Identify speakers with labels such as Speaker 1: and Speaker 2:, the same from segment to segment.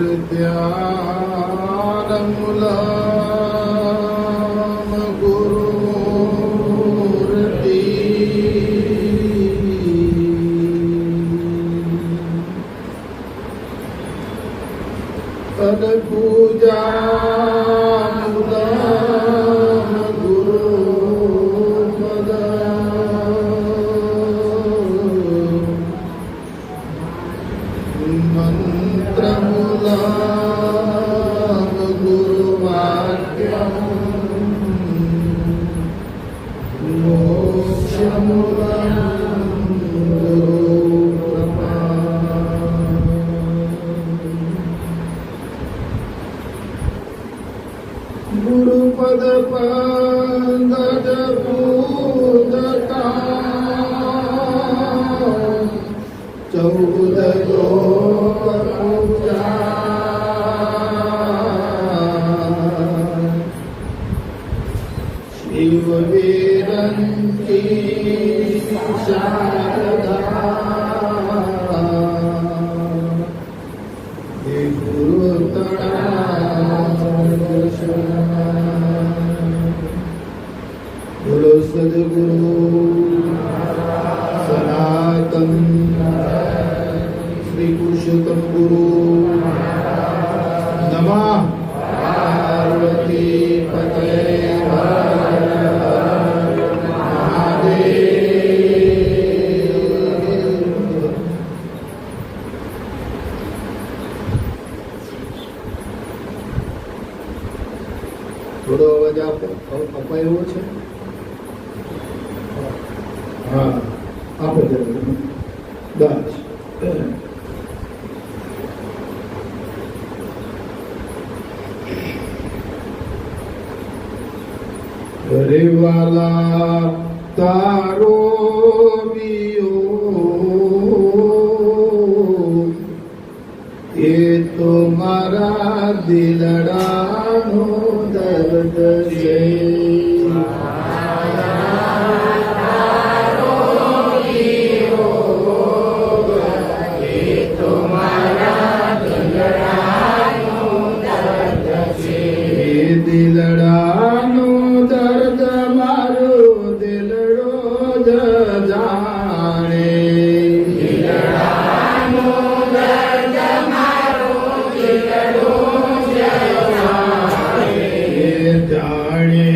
Speaker 1: प्रत्यानमूलम् गुरुमूर्ति तत्पूजामूलम् गुरुपदम् मंत्रमूलम् गुरुवाक्यम् मोक्षमूलम् गुरुकृपा गुरुपद पंकज पूजता 14 लोक पूजा शिव वीरंती शारदा बोलो सद्गुरु सनातन श्री पुरुषोत्तम गुरु नमः पार्वती पते થોડો અવાજ આપો અપાયો છે હા આપો બસ રે વાલા તારો વિયોગ એ તો મારા દિલડાનો દર્દ છે દિલડાનો દર્દ મારો દિલડો જ જાણે દિલડાનો દર્દ મારો દિલડો જ જાણે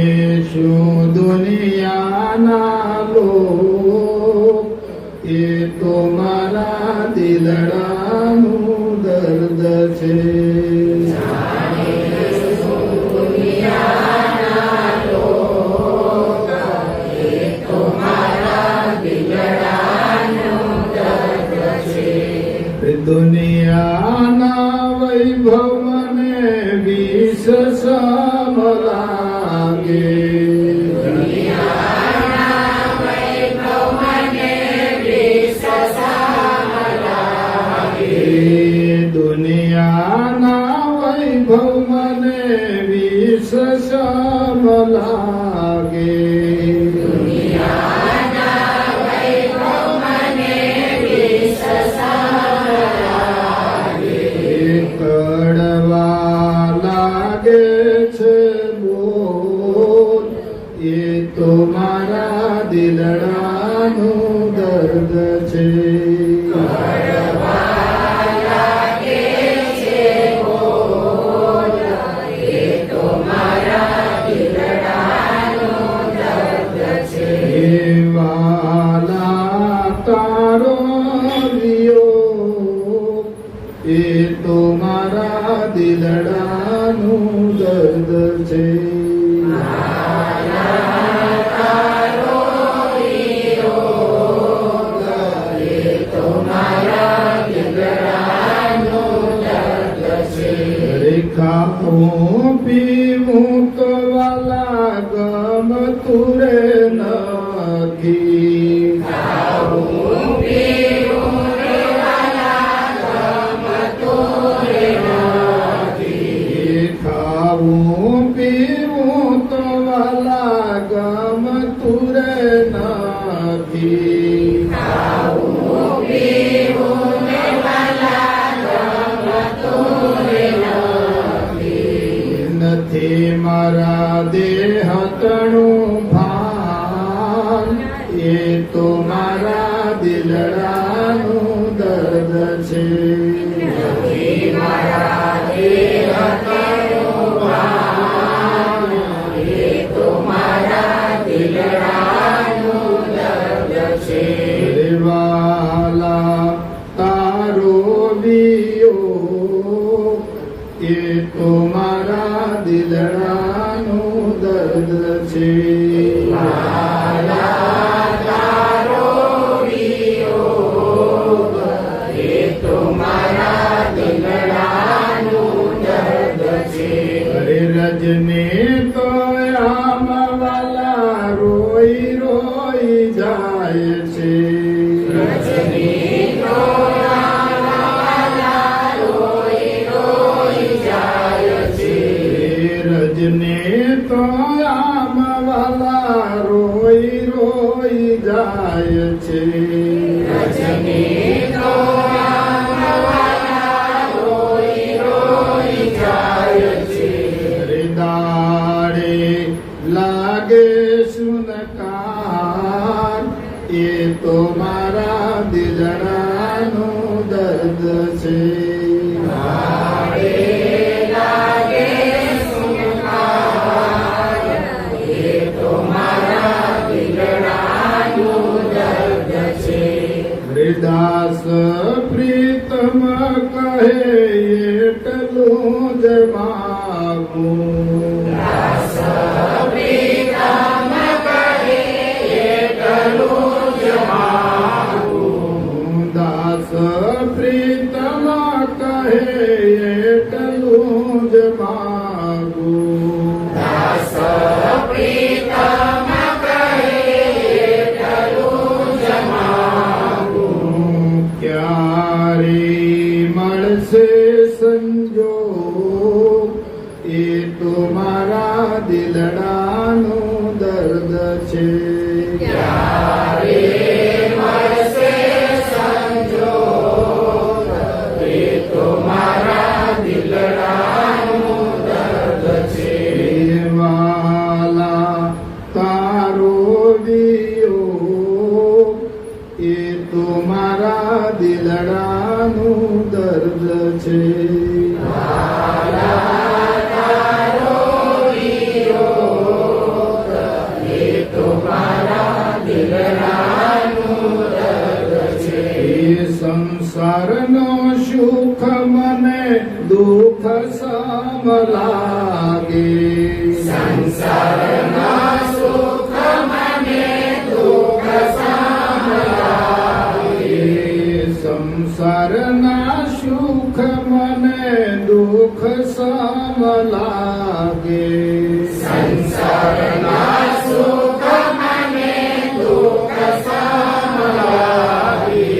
Speaker 1: શું દુનિયાના લોક એ તો મારા દિલડાનું દર્દ છે દુનિયાના વૈભવ મને વિષ સમ લાગે દુનિયાના વૈભવ મને વિષ સમ લાગે દુનિયાના વૈભવ મને વિષ સમ લાગે કડવા લાગે છે બોલ એ તો મારા દિલડાનું દર્દ છે કડવા લાગે છે બોલ એ તો મારા દિલડાનું દર્દ છે વાલા તારો વિયોગ એ તો મારા દિલડાનું દર્દ છે ખાવું પીવું તો વાલા ગમતું રે નથી ખાવું પીવું ખાવું પીવું તો વાલા ગમતું રે નથી ખાવું પીવું વાલા ગમતું રે એ તો મારા દિલડાનું દર્દ છે. અરે રજને તો આમ વાલા રોઈ રોઈ જાય છે. રજને તો આમ વાલા રોઈ રોઈ જાય છે. દાડે લાગે સુનકાર એ તો મારા દિલડાનું દર્દ છે. દાસ પ્રીતમ કહે એટલું જ માગું. દાસ પ્રીતમ કહે એટલું જ માગું. દાસ પ્રીતમ કહે એટલું જ માગું. દાસ પ્રીતમ સંજોગ એ તો મારા દિલડાનું દર્દ છે. એ તો મારા દિલડાનું દર્દ છે. વાલા તારો વિયોગ એ તો મારા દિલડાનું દર્દ છે. સંસારનો સુખ મને દુઃખ સમ લાગે. સંસારના સુખ મને દુઃખ સમ લાગે. સંસારના સુખ મને દુઃખ સમ લાગે. સંસારના સુખ મને દુઃખ સમ લાગે.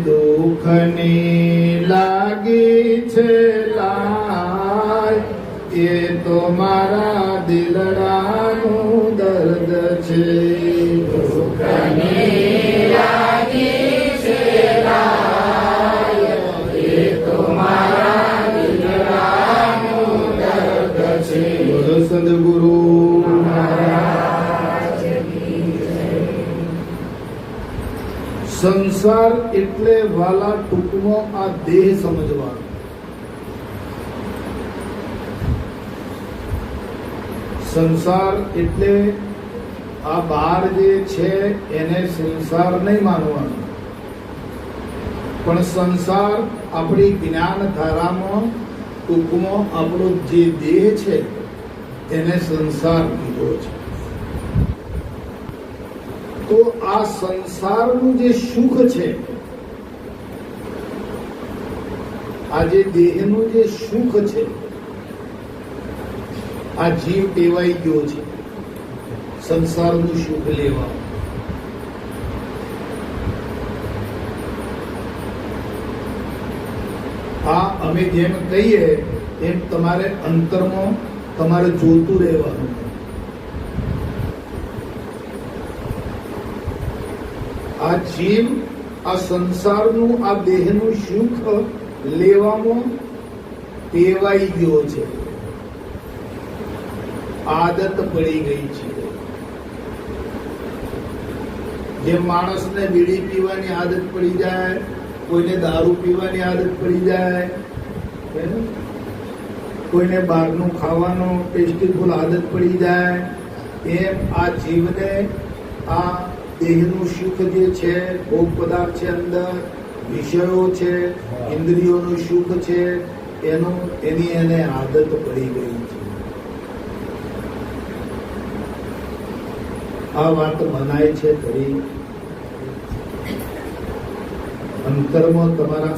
Speaker 1: દુઃખની લાગી છે લાય એ તો મારા દિલડાનું દર્દ છે. દુઃખની લાગી છે લાય એ તો મારા દિલડાનું દર્દ છે. બોલો સદગુરુ સંસાર એટલે વાલા ટૂંકનો આ દેહ સમજવાનો. સંસાર એટલે આ બહાર જે છે એને સંસાર નહીં માનવાનો, પણ સંસાર આપણી જ્ઞાન ધારામાં ટૂંકમાં આપણો જે દેહ છે એને સંસાર કીધો છે. તો આ સંસારનું જે સુખ છે, આ જે દેહનું જે સુખ છે, આ જીવ ટેવાઈ ગયો છે સંસારનું સુખ લેવા. આ અમે જેમ કહીએ એમ તમારે અંતરમાં તમારે જોતું રહેવાનું. આ જીવ આ સંસારનું આ દેહનું સુખ લેવામાં ટેવાઈ ગયો છે, આદત પડી ગઈ છે. જેમ માણસને બીડી પીવાની આદત પડી જાય, કોઈને દારૂ પીવાની આદત પડી જાય, કોઈને બહારનું ખાવાનો ટેસ્ટીફુલ આદત પડી જાય, એમ આ જીવને આ દેહનું સુખ જે છે, ભોગ પદાર્થ છે, અંદર વિષયો છે, ઇન્દ્રિયોનું સુખ છે, એની એને આદત પડી ગઈ છે. આ વાત મનાય છે ખરી? અંતરમાં તમારા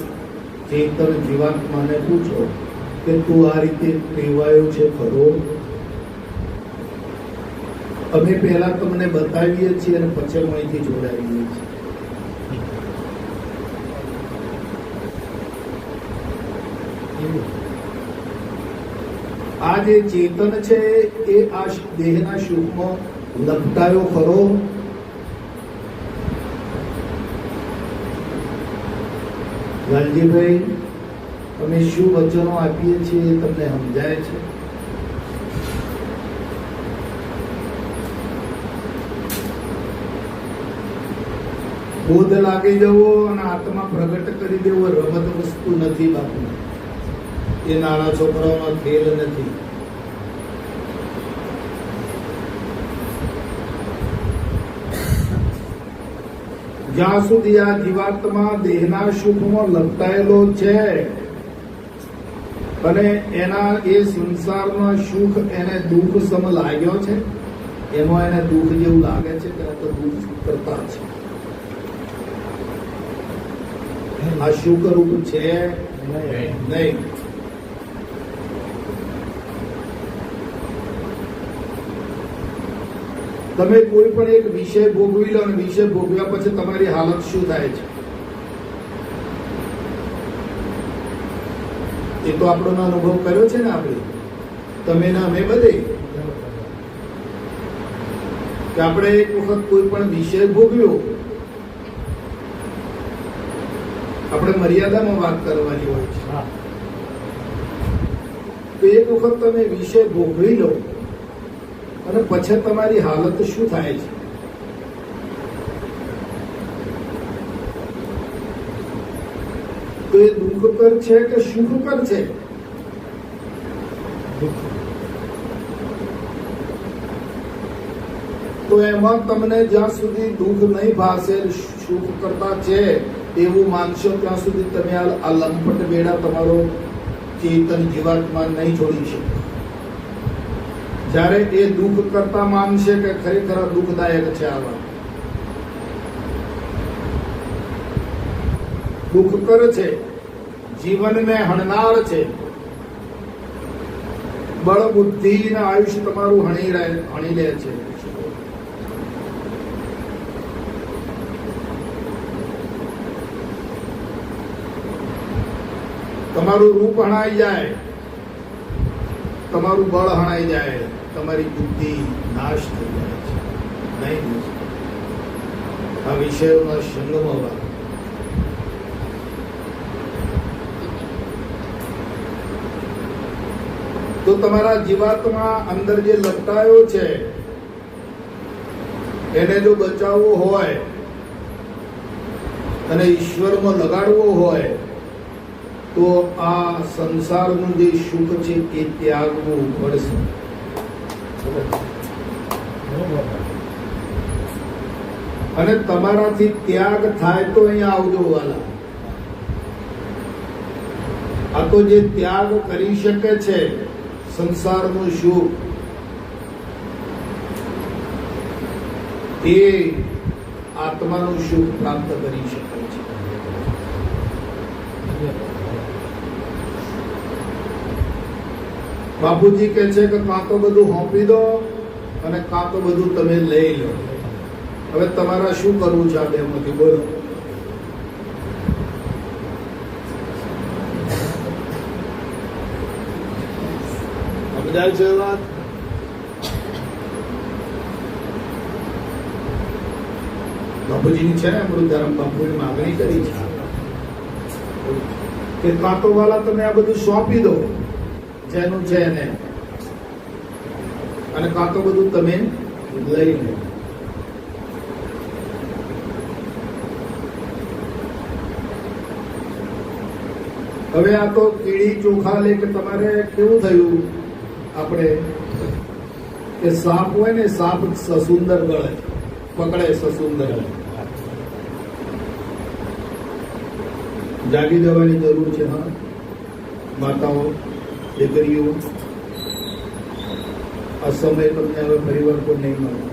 Speaker 1: ચેતન જીવાત્માને પૂછો કે તું આ રીતે ટેવાયો છે ખરો? અમે પહેલા તમને બતાવીએ છીએ અને પછી અહીંથી જોડાવીએ છીએ. આ જે ચેતન છે એ આ દેહના સુખમાં લપટાયો ખરો? લાલજીભાઈ, અમે શું વચનો આપીએ છીએ એ તમને સમજાય છે? બોધ લાગી જવો અને આત્મા પ્રગટ કરી દેવો રમત વસ્તુ નથી બાપુ. એ નાના છોકરાઓનો ખેલ નથી. જ્યાં સુધી આ જીવાત્મા દેહના સુખમાં લપટાયેલો છે અને એના એ સંસારના સુખ એને દુઃખ સમ લાગ્યો છે, એમાં એને દુઃખ જેવું લાગે છે કે તો દુઃખ કરતા છે. આ સુખ રૂપ છે નહીં. તમે કોઈ પણ એક વિષય ભોગવી લો અને વિષય ભોગવ્યા પછી તમારી હાલત શું થાય છે એ તો આપણો અનુભવ કર્યો છે ને આપણે, તમે ને અમે બધે, કે આપણે એક વખત કોઈ પણ વિષય ભોગવ્યો, આપણે મર્યાદામાં વાત કરવાની હોય છે. તો એક વખત તમે વિષય ભોગવી લો અને પછી તમારી હાલત શું થાય છે? તો એ દુઃખકર છે કે સુખકર છે? તો એમાં તમને જ્યાં સુધી દુઃખ નહીં ભાશે, સુખ કરતા છે એવું માનશો ત્યાં સુધી તમે આ લંપટ બેડા તમારો ચેતન જીવાત્મા નહીં છોડી શકો. જ્યારે એ દુઃખ કરતા માનશે કે ખરેખર દુઃખદાયક છે, આ વાત દુઃખ કરે છે, જીવનને હણનાર છે, બળ બુદ્ધિ ને આયુષ્ય તમારું હણી લે છે. તમારું રૂપ હણાઈ જાય, તમારું બળ હણાઈ જાય, તમારી બુદ્ધિ નાશ થઈ જાય છે. નહીં આ વિષયોના સંગમમાં તો તમારા જીવાત્મા અંદર જે લપટાયો છે એને જો બચાવવો હોય અને ઈશ્વરમાં લગાડવો હોય તો આ સંસારનું જે સુખ છે એ ત્યાગવું પડશે. અને તમારાથી ત્યાગ થાય તો અહીંયા આવજો વાલા. આ તો જે ત્યાગ કરી શકે છે સંસારનું સુખ, એ આત્માનું સુખ પ્રાપ્ત કરી શકે છે. બાપુજી કહે છે કે કાં તો બધું હોંપી દો અને કાં તો બધું તમે લઈ લો. હવે તમારા શું કરવું છે આ બેમાંથી બોલો? સમજાય છે વાત? બાપુજીની છે ને અમૃતારામ બાપુની માગણી કરી છે કે કાં તો વાલા તમે આ બધું સોંપી દો જેનું છે એને, અને કાં તો બધું તમે લઈ લો. હવે આ તો કીડી ચોખા લે કે તમારે કેવું થયું, આપણે કે સાપ હોય ને, સાપ સસુંદર ગળે પકડે, સસુંદર જાગી જવાની જરૂર છે. હા, માતાઓ, દીકરીઓ, આ સમય તમને હવે પરિવાર પર નહીં મળે.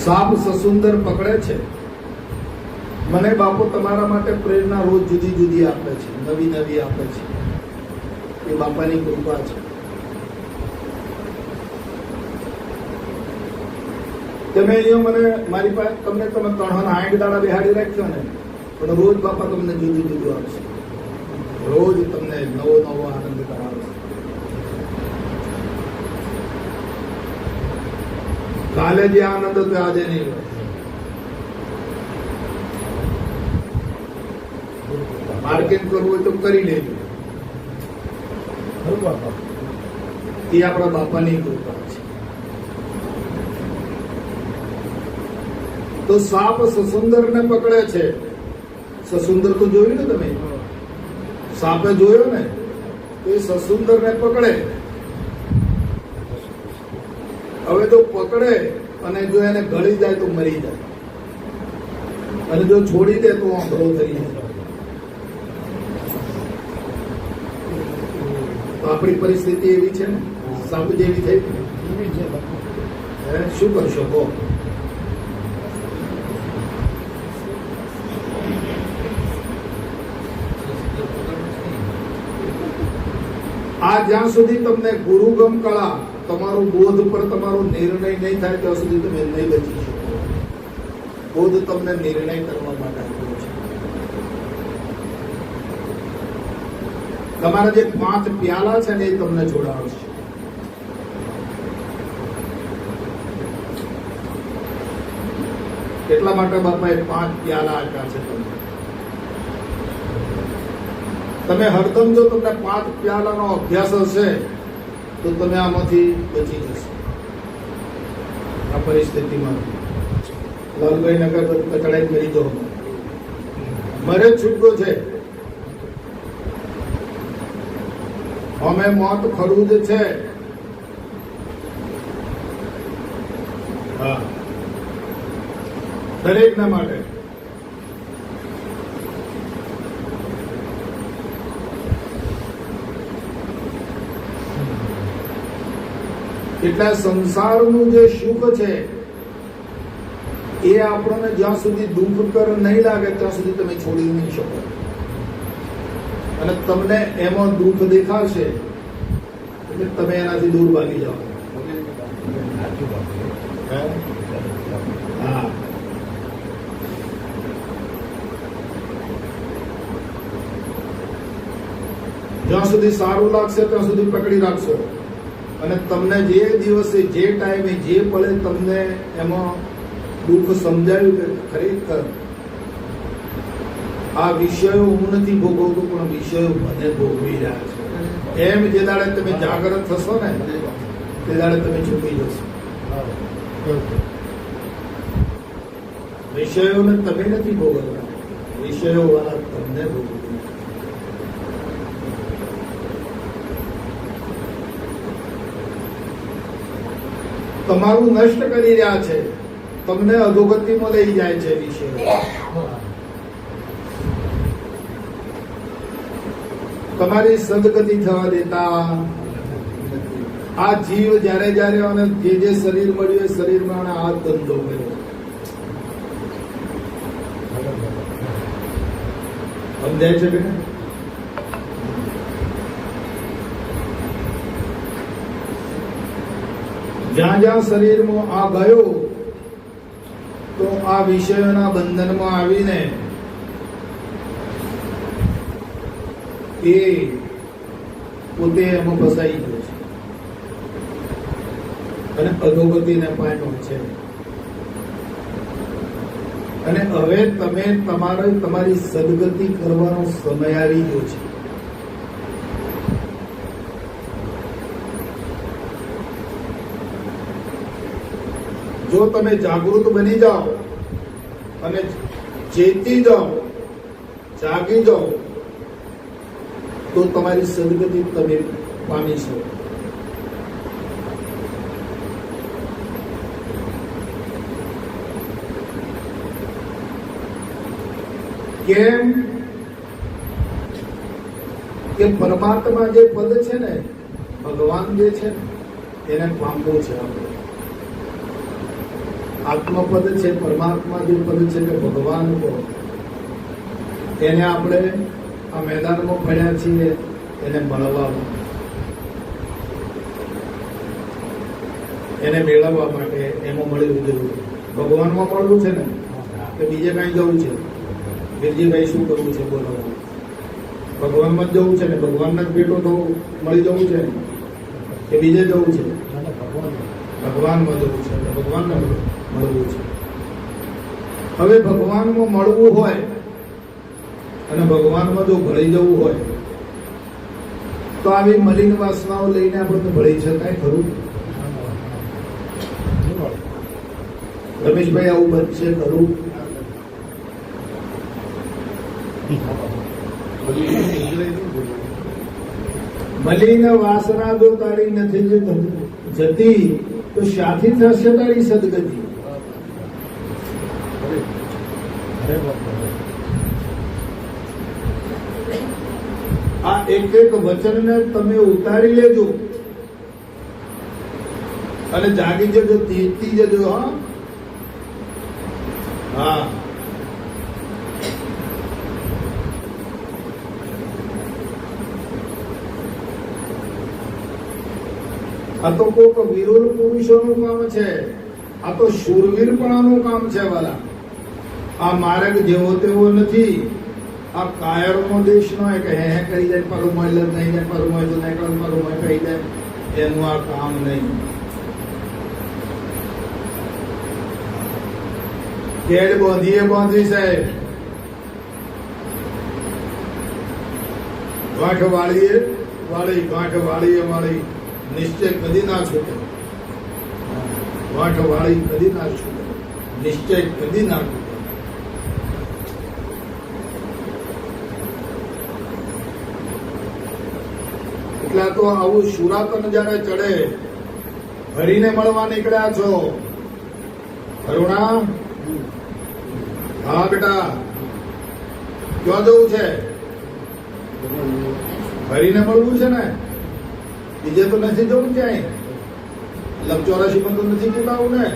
Speaker 1: સાપ સસુંદર પકડે છે. મને બાપુ તમારા માટે પ્રેરણા રોજ જુદી જુદી આપે છે, નવી નવી આપે છે. એ બાપાની કૃપા છે. તમે અહીંયા મને મારી પાસે તમે 360 દાડા બેહાડી રાખ્યો ને, પણ રોજ બાપા તમને જુદું જુદું આપશે. રોજ તમને નવો નવો આનંદ કરાવશે. કાલે જે આનંદ હતો આજે નહીં હોય. માર્કેટ કરવું હોય તો કરી લેજો. એ આપણા બાપાની કૃપા છે. તો સાપ સસુંદર ને પકડે છે. સસુંદર તો જોયું ને તમે? સાપે જોયો ને, તો એ સસુંદર ને પકડે. હવે જો પકડે અને જો એને ગળી જાય તો મરી જાય, અને જો છોડી દે તો આંધળો થઈ જાય. તો આપણી પરિસ્થિતિ એવી છે ને, સાપ જેવી થઈ. શું કરશો કહો? આ જ્યાં સુધી તમને ગુરુગમ કળા, તમારું બોધ પર તમારો નિર્ણય નહીં થાય ત્યાં સુધી તમે નહીં બચી શકો. બોધ તમને નિર્ણય કરવા માટે આપ્યો છે. તમારા જે 5 પ્યાલા છે ને એ તમને જોડાવશે. એટલા માટે બાપાએ 5 પ્યાલા આપ્યા છે તમને. તમે હરદમ જો તમને 5 પ્યાલાનો અભ્યાસ હશે તો તમે આમાંથી બચી જશો. આ પરિસ્થિતિમાં લાલભાઈ નગર કચડાઈ કરી દો, મરે છૂટકો છે. અમે મોત ખરું જ છે. હા, દરેકના માટે. એટલે સંસારનું જે સુખ છે એ આપણને જ્યાં સુધી દુઃખકર નહીં લાગે ત્યાં સુધી તમે છોડી નહીં શકો. અને તમને એમાં દુઃખ દેખાશે એટલે તમે એનાથી દૂર ભાગી જાઓ. હા, જ્યાં સુધી સારું લાગશે ત્યાં સુધી પકડી રાખશો. અને તમને જે દિવસે, જે ટાઈમે, જે પળે તમને એમાં દુઃખ સમજાયું કે ખરેખર આ વિષયો હું નથી ભોગવતો પણ વિષયો મને ભોગવી રહ્યા છે, એમ જે દાડે તમે જાગૃત થશો ને તે દાડે તમે છૂટી જશો. વિષયોને તમે નથી ભોગવતા, વિષયો વાળા તમને ભોગવે. તમારું નષ્ટ કરી રહ્યા છે, તમને અધોગતિમાં લઈ જાય છે વિષયો. તમારી સદગતિ થવા દેતા. આ જીવ જ્યારે જ્યારે અને જે શરીર મળ્યું એ શરીરમાં હાથ ધંધો કર્યો. સમજાય છે બેટા? જ્યાં જ્યાં શરીરમાં આ ગયો તો આ વિષયોના બંધનમાં આવીને એ પોતે એમાં ફસાઈ ગયો છે અને અધોગતિને પામ્યો છે. અને હવે તમે તમારી સદગતિ કરવાનો સમય આવી ગયો છે. જો તમે જાગૃત બની જાઓ અને ચેતી જાઓ, જાગી જાઓ, તો તમારી સદગતિ તમે પામી શકો. કેમ કે પરમાત્મા જે પદ છે ને, ભગવાન જે છે એને પામવું છે આપણે. આત્મપદ છે, પરમાત્મા જે પદ છે કે ભગવાન કો, એને આપણે આ મેદાનમાં પડ્યા છીએ એને મળવા, એને મેળવવા માટે એમાં મળવું જરૂર. ભગવાનમાં મળવું છે ને કે બીજે કઈ જવું છે? ગિરજીભાઈ શું કરવું છે બોલો? ભગવાનમાં જ જવું છે ને? ભગવાનના જ ભેટો તો મળી જવું છે કે બીજે જવું છે? ભગવાનમાં જવું છે, ભગવાનને મળવું છે. હવે ભગવાનમાં મળવું હોય અને ભગવાનમાં જો ભળી જવું હોય તો આવી મલિન વાસનાઓ લઈને આપણને ભળી શકાય ખરું? રમેશભાઈ આવું બનશે ખરું? મલિન વાસના જો તારી નથી જતી તો શાથી થશે તારી સદગતિ? આ એક એક વચનને તમે ઉતારી લેજો અને જાગી જજો, તેજતી જજો. હા, આ તો કોઈક વિરુદ્ધ પુરુષોનું કામ છે, આ તો શૂરવીરપણાનું કામ છે વાલા. આ માર્ગ જેવો તેવો નથી. આ કાયરોનો દેશ નો કે હે કરી જાય પરું મળે નહીં જાય, પરું મળે તો નહીં કરું, પરું મળે કહી જાય, એનું આ કામ નહીં. કેડ બાંધી સાહેબ, ગાંઠ વાળીએ વાળી નિશ્ચય કદી ના છૂટે. ગાંઠ વાળી કદી ના છૂટે, નિશ્ચય કદી ના છૂટે. એટલે તો આવું સુરાતન જયારે ચડે, હરીને મળવા નીકળ્યા છો. કરુણા, હા બેટા, ક્યાં જવું છે? હરીને મળવું છે ને, બીજે તો નથી જવું ક્યાંય. 84 પણ તો નથી બોલાવું ને,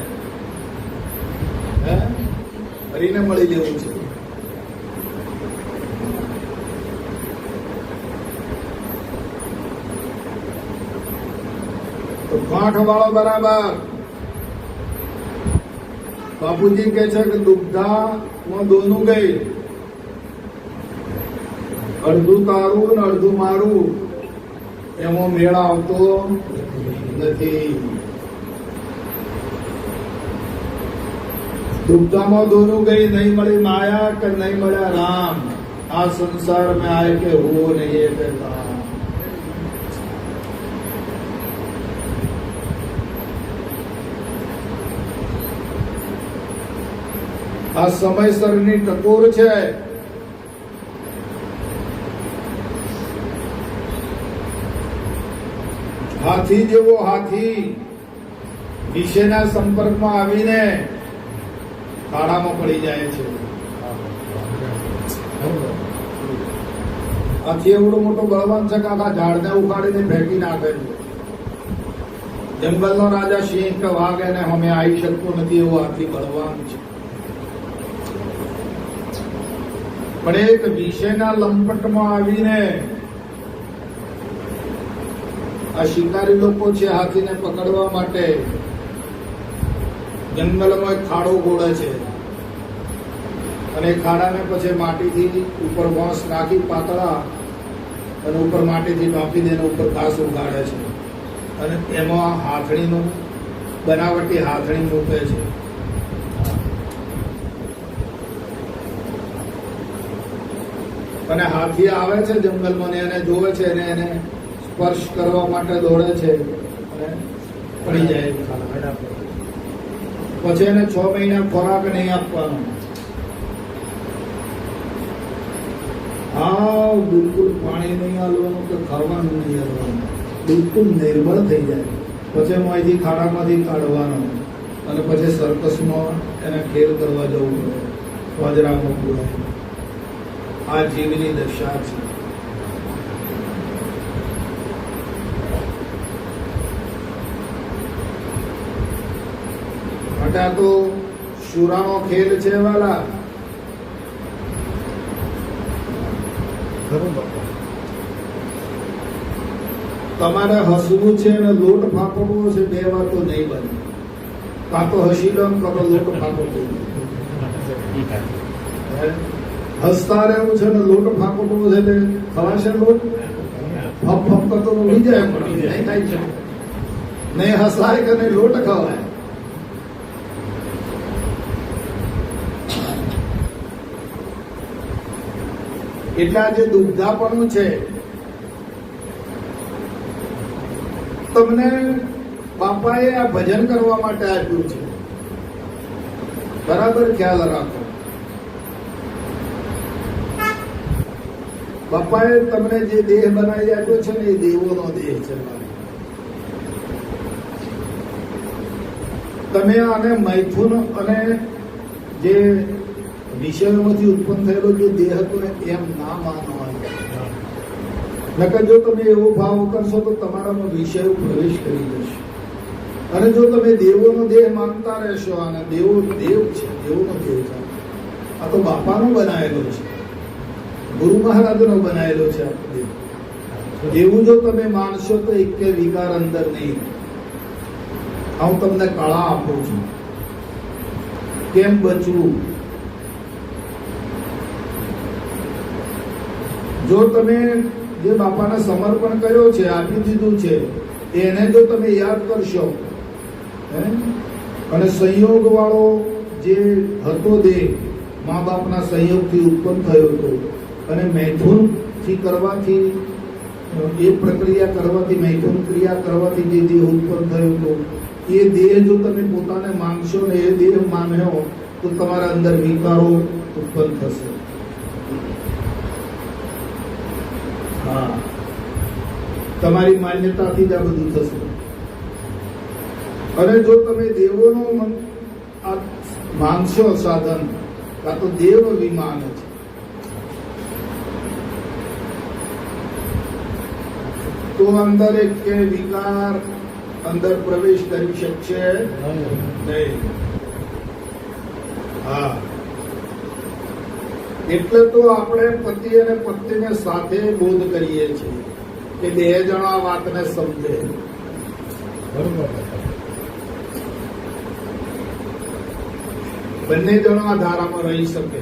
Speaker 1: હે? હરીને મળી જવું છે. તો ગાંઠ વાળો બરાબર. બાપુજી કે છે કે દુગ્ધા દોનું ગઈ, અડધું તારું ને અડધું મારું, એમાં મેળ આવતો નથી. દુગ્ધામાં દોનું ગઈ, નહીં મળી માયા કે નહીં મળ્યા રામ. આ સંસાર में आए के हो नहीं कहता. આ સમયસરની ટકોર છે. હાથી જેવો હાથી વિષયના સંપર્કમાં આવીને ખાડામાં પડી જાય છે. હાથી એવડો મોટો બળવાન છે કે આખા ઝાડને ઉખાડીને ફેંકી નાખે છે. જંગલનો રાજા સિંહ કે વાઘ એને અમે આવી શકતો નથી એવો હાથી બળવાન છે. પણ એક વિષયના લંપટમાં આવીને આ શિકારી લોકો છે, હાથીને પકડવા માટે જંગલમાં એક ખાડો ગોળે છે અને ખાડાને પછી માટીથી ઉપર વાંસ નાખી પાતળા અને ઉપર માટીથી ઢાંકી દઈને ઉપર ઘાસ ઉગાડે છે અને એમાં હાથણીનું બનાવટી હાથણી મૂકે છે. અને હાથી આવે છે જંગલમાં ને એને જોવે છે અને એને સ્પર્શ કરવા માટે દોડે છે અને પડી જાય ખાડા પર. પછી એને 6 મહિના ખોરાક નહીં આપવાનો. હા, બિલકુલ પાણી નહીં આલવાનું કે ખાવાનું નહીં આલવાનું, બિલકુલ નિર્બળ થઈ જાય. પછી અહીંથી ખાડામાંથી કાઢવાનો અને પછી સર્કસમાં એને ખેલ કરવા જવું પડે. વાજરામાં પૂરાય આ જીવની દશા છે. માટે આ તો શુરાનો ખેલ છે વાલા. તમારે હસવું છે અને લોટ ફાફડવો છે, બે વાતો નહીં બને. કાં તો હસી લો કાં તો લોટ ફાફડવો. હસતા રહેવું છે ને લોટ ફાફડવો છે એટલે ખવાશે લોટ? ફપ ફપ કરતો ઉડી જાય પણ નહીં થાય છે. નહીં હસાય કે નહીં લોટ ખવાય. એટલે આ જે દુગ્ધાપણું છે તમને બાપાએ આ ભજન કરવા માટે આપ્યું છે. બરાબર ખ્યાલ રાખો. બાપાએ તમને જે દેહ બનાવી આપ્યો છે ને એ દેવોનો દેહ છે. તમે આને મૈથુન અને જે વિષયોમાંથી ઉત્પન્ન થયેલો જે દેહ હતો ને એમ ના માનવાનો. નકર જો તમે એવો ભાવ કરશો તો તમારામાં વિષયો પ્રવેશ કરી જશે. અને જો તમે દેવોનો દેહ માનતા રહેશો, અને દેવો દેવ છે, દેવોનો દેવ છે, આ તો બાપાનો બનાવેલો છે, ગુરુ મહારાજનો બનાવેલો છે આ દેવ. એવું જો તમે માનશો તો એક કે વિકાર અંદર નહીં. હું તમને કળા આપું છું કેમ બચવું. જો તમે જે બાપાને સમર્પણ કર્યો છે, આપી દીધું છે, એને જો તમે યાદ કરશો અને સંયોગ વાળો જે હતો દેહ મા બાપના સંયોગથી ઉત્પન્ન થયો હતો, અને મૈથુન થી કરવાથી એ પ્રક્રિયા કરવાથી મૈથુન ક્રિયા કરવાથી જે દેહ ઉત્પન્ન થયો હતો, એ દેહ જો તમે પોતાને માનશો ને એ દેહ માન્યો તો તમારા અંદર વિકારો ઉત્પન્ન થશે. હા, તમારી માન્યતાથી જ આ બધું થશે. અને જો તમે દેવોનો માનશો સાધન, કાં તો દેવ વિમાન છે, તો અંદર એક કે વિકાર અંદર પ્રવેશ કરી શકશે નહીં. હા, એટલે તો આપણે પતિ અને પત્નીને સાથે બોધ કરીએ છીએ કે બે જણા આ વાતને સમજે. બંને જણા આ ધારામાં રહી શકે,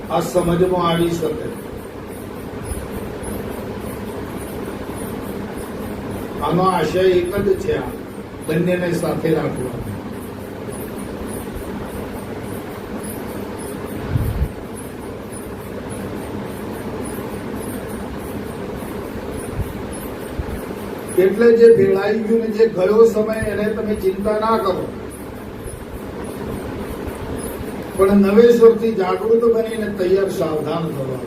Speaker 1: આ સમજમાં આવી શકે. આનો આશય એક જ છે, આ બંનેને સાથે રાખવા. એટલે જે ભેળાઈ ગયું ને જે ગયો સમય એને તમે ચિંતા ના કરો, પણ નવેસરથી જાગૃત બનીને તૈયાર સાવધાન થવાનું.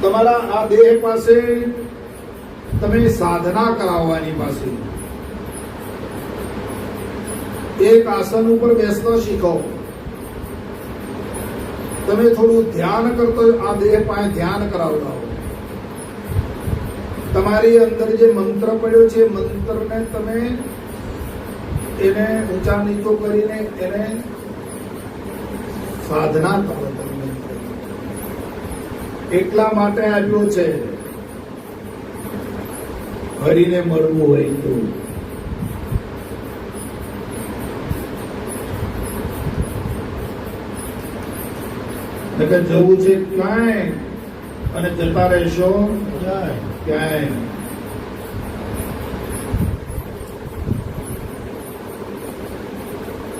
Speaker 1: તમારા આ દેહ પાસે તમે સાધના કરાવવાની પાસે એક આસન ઉપર બેસતા શીખો. તમે થોડું ધ્યાન કરતો આ દેહ પાસે ધ્યાન કરાવડાવો. તમારી અંદર જે મંત્ર પડ્યો છે મંત્રને તમે એને ઊંચા નીચો કરીને એને સાધના કરો. એટલા માટે આપ્યો છે હરિને મળવું હોય તો. જવું છે ક્યાંય અને જતા રહેશો ક્યાંય.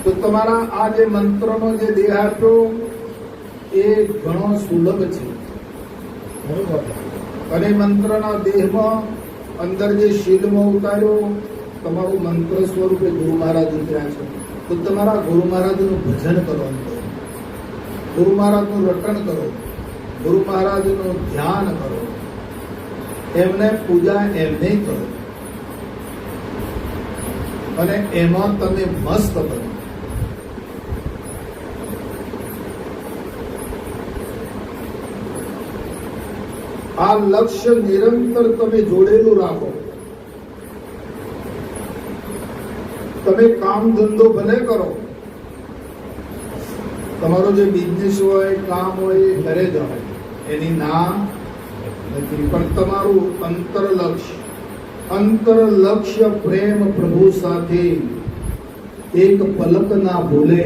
Speaker 1: તો તમારા આ જે મંત્રનો જે દેહ આપ્યો એ ઘણો સુલભ છે. અને મંત્રના દેહમાં અંદર જે શીલમાં ઉતાર્યો તમારું મંત્ર સ્વરૂપે ગુરુ મહારાજ ઉતર્યા છે. તો તમારા ગુરુ મહારાજનું ભજન કરવાનું, ગુરુ મહારાજનું રટણ કરો, ગુરુ મહારાજનું ધ્યાન કરો, એમને પૂજા એમને કરો અને એમાં તમે મસ્ત બનો. આ લક્ષ્ય નિરંતર તમે જોડેલું રાખો. તમે કામ ધંધો ભલે કરો, તમારો જે બિઝનેસ હોય, કામ હોય, એ ઘરે જ હોય, એની ના નથી. પણ તમારું અંતર લક્ષ્ય પ્રેમ પ્રભુ સાથે એક પલક ના ભૂલે.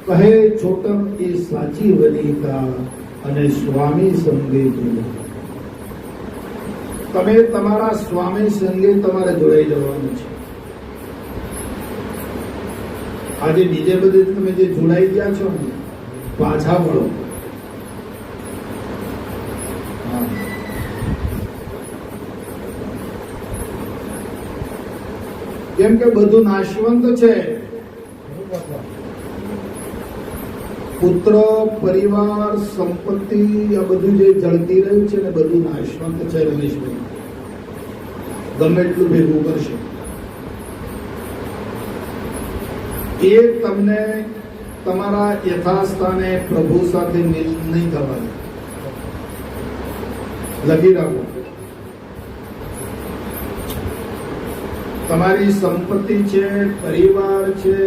Speaker 1: કહે છોટમ એ સાચી વનિતા અને સ્વામી સંગે જોડો. તમે તમારા સ્વામી સંગે તમારે જોડાઈ જવાનું છે. આજે બીજે બધે તમે જે જોડાઈ ગયા છો ને, પાછા વળો. કેમ કે બધું નાશવંત છે. પુત્ર, પરિવાર, સંપત્તિ, આ બધું જે જળતી રહ્યું છે ને, બધું નાશવંત છે. રમેશભાઈ ગમે એટલું ભેગું કરશે, એ તમને તમારા યથાસ્થાને પ્રભુ સાથે મિલ નહીં થવા દે. લખી રાખો. તમારી સંપત્તિ છે, પરિવાર છે,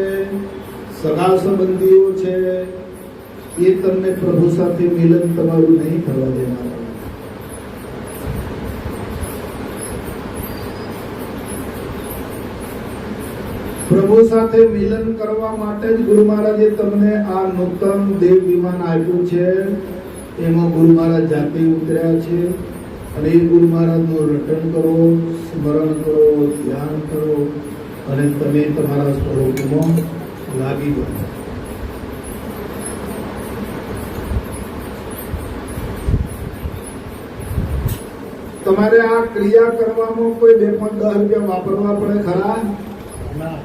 Speaker 1: સગા સંબંધીઓ છે, એ તમને પ્રભુ સાથે મિલન તમારું નહીં થવા દેનાર. પ્રભુ સાથે મિલન કરવા માટે જ ગુરુ મહારાજે તમને આ નૂતન દેવ વિમાન આપ્યું છે. એમાં ગુરુ મહારાજ જાતે ઉતર્યા છે. અને એ ગુરુ મહારાજનું રટન કરો, સ્મરણ કરો, ધ્યાન કરો, અને તમે તમારા સ્વરૂપમાં લાગી જાઓ. તમારે આ ક્રિયા કરવામાં કોઈ 2-10 રૂપિયા વાપરવા પડે ખરા? ના.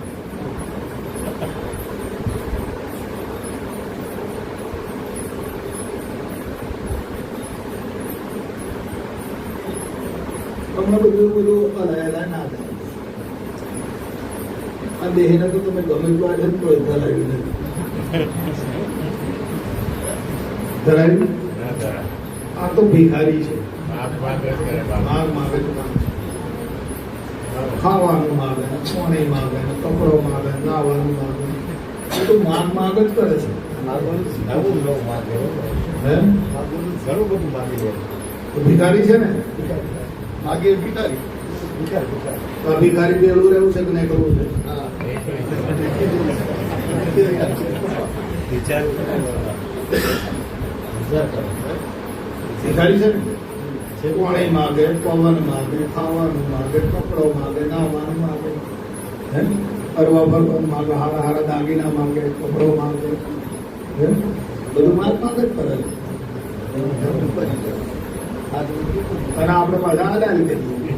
Speaker 1: તમને બધું હલાયેલા ના થાય. આ દેહને તો તમે ગમે એટલું આજે કોઈ ધરાવી નથી. ધરાવી? આ તો ભિખારી છે. ખાવાનું માગે, પાણી માગે, કપડો માગે, નાવાનું માગે, બધું માગ જ કરે છે. ભિખારી છે ને, માગે ભિખારી. ભિખારી પેલું રહેવું છે કે નહીં કરવું છે? ભિખારી છે ને, પાણી માગે, પવન માગે, ખાવાનું માગે, કપડો માગે, નાવાનું માગે, ફરવા ફરવાનું માગે, હારા હારા દાગીના માગે, કપડો માગે, બધું માગ જ કરે છે. અને આપણે પાછા અડાડી દઈએ.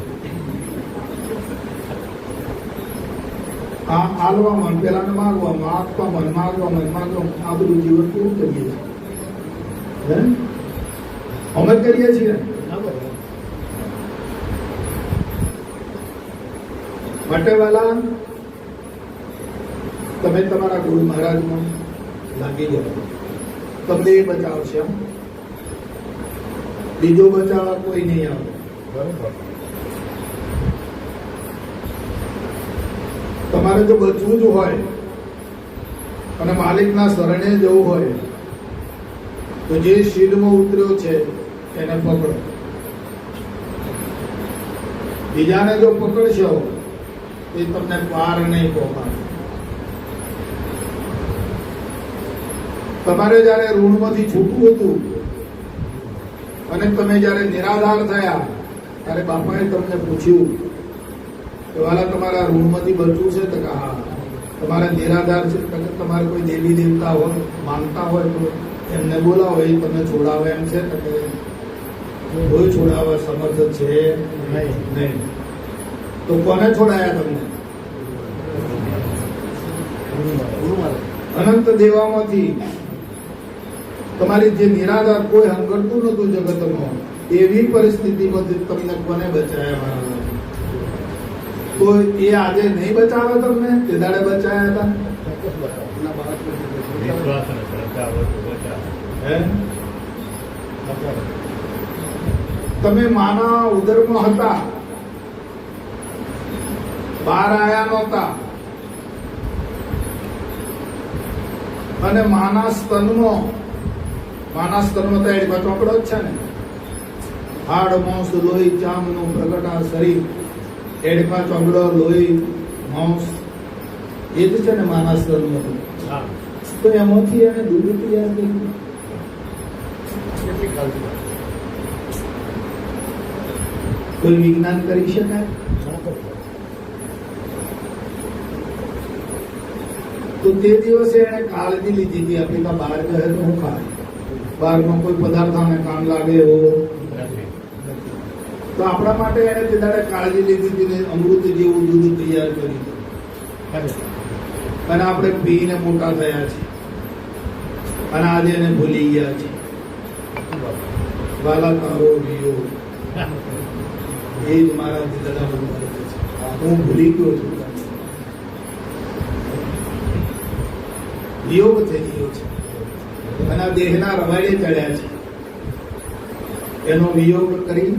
Speaker 1: આલવામાં, પેલાને માગવામાં, આપવામાં, માગવામાં, આ બધું જીવન કેવું કરીએ છીએ? અમે કરીએ છીએ. માટે વાલા, તમે તમારા ગુરુ મહારાજમાં લાગી જાઓ. તમને એ બચાવશે. બીજો બચાવવા કોઈ નહીં આવે. બરોબર. તમારે જો બચવું જ હોય અને માલિકના શરણે જવું હોય તો જે શીડમાં ઉતર્યો છે એને પકડો. બીજાને જો પકડશો એ તમને પાર નહીં પહોંચાડે. તમારે જયારે ઋણમાંથી છૂટવું હતું અને તમે જયારે નિરાધાર થયા ત્યારે બાપાએ તમને પૂછ્યું કે વાલા તમારા ઋણમાંથી બચવું છે? તો હા. તમારે નિરાધાર છે, તમારે કોઈ દેવી દેવતા હોય, માનતા હોય તો એમને બોલાવો, એ તમને છોડાવે એમ છે? કોઈ છોડાવવા સમર્થ છે નહીં. તો કોને છોડાયા તમને? અનંત દેવામાંથી તમારી જે નિરાધાર કોઈ હંગરતું નતું જગતમાં, એવી પરિસ્થિતિમાંથી તમને કોને બચાયા? તો એ આજે નહીં બચાવે તમને? તે દાડે બચાયા હતા. તમે માના ઉદરમાં હતા, બહાર આયા નહોતા, અને માના સ્તનમાં તો એડી ચોપડો જ છે ને, હાડ માંસ લોહી ચામનું પ્રગટા શરીર, એડમાં ચોપડો લોહી માંસ એ જ છે ને માના સ્તરમાં. તો એમાંથી એને દૂધ તૈયાર કર્યું. કોઈ વિજ્ઞાન કરી શકાય? તો તે દિવસે એને કાળજી લીધી હતી, આપણે બહાર ગયે તો હું ખાય, બહારમાં કોઈ પદાર્થ આને કામ લાગે એવો તો આપણા માટે એને તે દાડે કાળજી લીધી હતી ને અમૃત જેવું દૂધ તૈયાર કરી, અને આપણે પીને મોટા થયા છે, અને આજે એને ભૂલી ગયા છે. વાલા તારો વિયો એ જ મારા દાદા હું ભૂલી ગયો છું. વિયોગ થઈ ગયો છે, અને આ દેહના રવાડે ચડ્યા છે. એનો વિયોગ કરી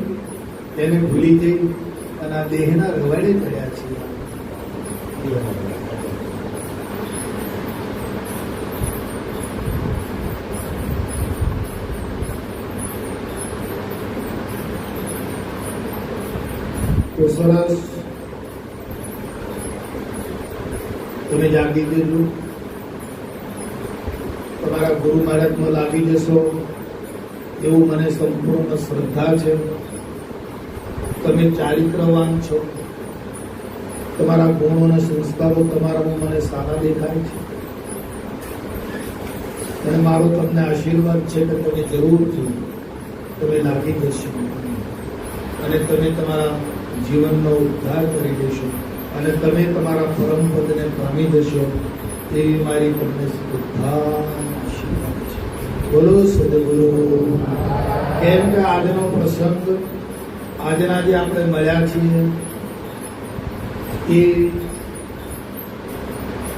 Speaker 1: એને ભૂલી જઈ અને આ દેહના રવાડે ચડ્યા છે. તો સરસ, તમે જાગી જજો, તમારા ગુરુ મહારાજમાં લાગી જશો એવું મને સંપૂર્ણ શ્રદ્ધા છે. તમે ચારિત્રવાન છો, તમારા ગુણો અને સંસ્કારો તમારામાં મને સારા દેખાય છે, અને મારો તમને આશીર્વાદ છે કે તમે જરૂરથી તમે લાગી જશો અને તમે તમારા જીવનનો ઉદ્ધાર કરી દેશો, અને તમે તમારા પરમ પદને પામી જશો એવી મારી તમને શ્રદ્ધા આશીર્વાદ છે. બોલો સદગુરુ. કેમ કે આજનો પ્રસંગ, આજના જે આપણે મળ્યા છીએ એ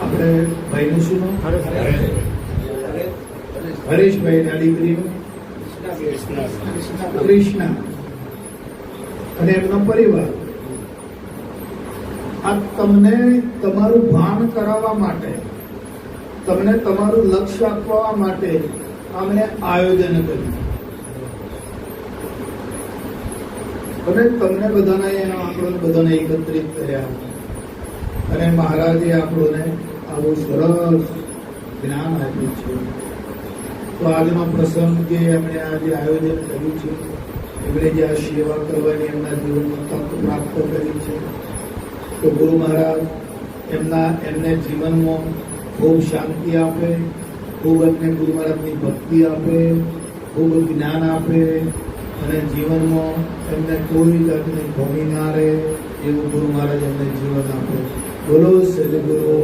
Speaker 1: આપણે ભાઈનું શું નામ? હરેશભાઈના દીકરીનું કૃષ્ણા અને એમનો પરિવાર. આ તમને તમારું ભાન કરાવવા માટે, તમને તમારું લક્ષ્ય આપવા માટે અમને આયોજન કર્યું, અને તમને બધાને આપણે બધાને એકત્રિત કર્યા, અને મહારાજે આપણને આવું સરસ જ્ઞાન આપ્યું છે. તો આજનો પ્રસંગ જે એમણે આજે આયોજન કર્યું છે, એમણે જે આ સેવા કરવાની એમના જીવનમાં તક પ્રાપ્ત કરી છે, તો ગુરુ મહારાજ એમને જીવનમાં ખૂબ શાંતિ આપે, ખૂબ એમને ગુરુ મહારાજની ભક્તિ આપે, ખૂબ જ્ઞાન આપે, અને જીવનમાં એમને કોઈ જાતની ભૂમિ ના રહે એવું ગુરુ મહારાજ એમને જીવન આપે. બોલો સદગુરુ.